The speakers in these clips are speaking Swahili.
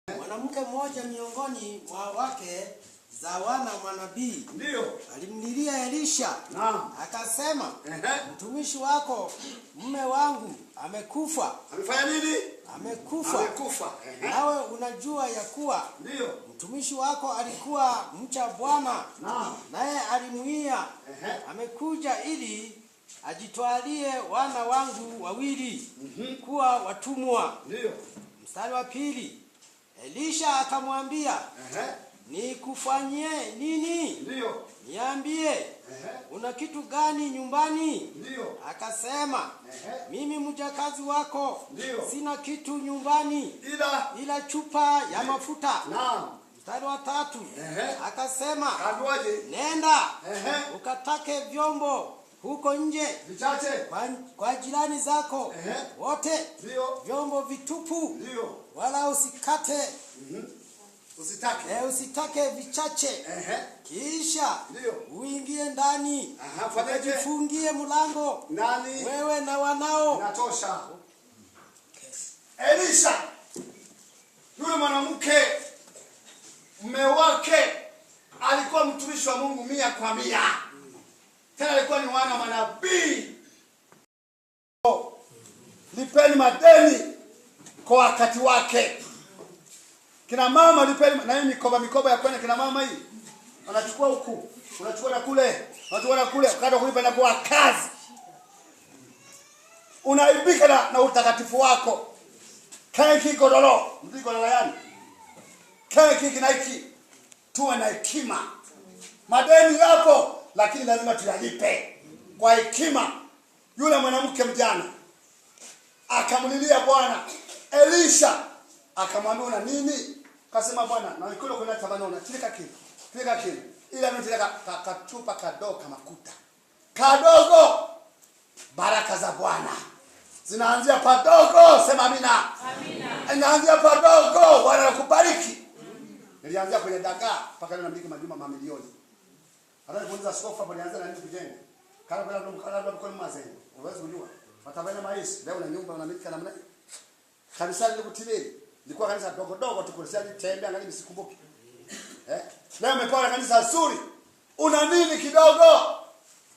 Mwanamke mmoja miongoni mwa wake za wana manabii ndio alimlilia Elisha. Naam. Akasema, mtumishi wako mume wangu amekufa. Amefanya nini? Amekufa. Nawe unajua ya kuwa ndio mtumishi wako alikuwa mcha Bwana. Naam. Naye alimuia amekuja ili ajitwalie wana wangu wawili kuwa watumwa. Ndio. Mstari wa 2. Elisha akamwambia, nikufanyie nini? Ndio. Niambie, una kitu gani nyumbani? Ndio. Akasema, mimi mjakazi wako, ndio, sina kitu nyumbani ila chupa ya mafuta. Naam. Mstari wa 3. Akasema, nenda ukatake vyombo huko nje vichache kwa jirani zako wote, ndio, vyombo vitupu, ndio, wala usikate usitake vichache. Kisha ndio uingie ndani, ujifungie mlango, wewe na wanao. Natosha. Elisha, yule mwanamke mume wake alikuwa mtumishi wa Mungu 100%. Tena alikuwa ni wana manabii. Lipeni madeni kwa wakati wake. Kina mama lipeni, na hii mikoba ya kwenda kina mama hii. Anachukua huku, unachukua na kule, unachukua na kule, wakati kulipa na kwa kazi. Unaibika na utakatifu wako. Keki godoro, mzigo la yani. Keki kinaiki. Tuwe na hekima. Madeni yako lakini lazima tuyalipe kwa hekima. Yule mwanamke mjana akamlilia Bwana. Elisha akamwambia, una nini? Akasema, Bwana, na nikolo kuna tabana tilika kile. Ila nitileka katupa kadogo kama makuta. Kadogo. Baraka za Bwana zinaanzia padogo, sema amina. Amina. Inaanzia padogo, Bwana anakubariki. Nilianzia kwenye dagaa mpaka leo namiliki majumba mamilioni. Hata kuuliza sofa hapo nianza na nini kujenga. Kana kwa labda mkono mazengo. Unaweza kujua. Watabana maisha. Leo na nyumba unamiliki namna hii. Kanisa lilikutibiri. Lilikuwa kanisa dogo tu kulisali tembea angalia msikumbuke. Leo umepata kanisa zuri. Una nini kidogo?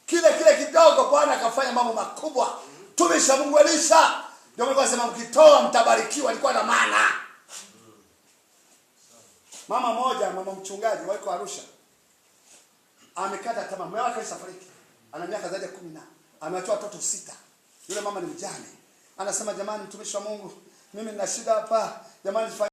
Kile kidogo Bwana akafanya mambo makubwa. Tumisha Mungu Elisha. Ndio Mungu anasema mkitoa mtabarikiwa, alikuwa na maana. Mama mchungaji wako Arusha. Amekata tamaa, mume wake alishafariki. Ana miaka zaidi ya 10 na ameacha watoto 6. Yule mama ni mjane. Anasema, jamani mtumishi wa Mungu, mimi nina shida hapa. Jamani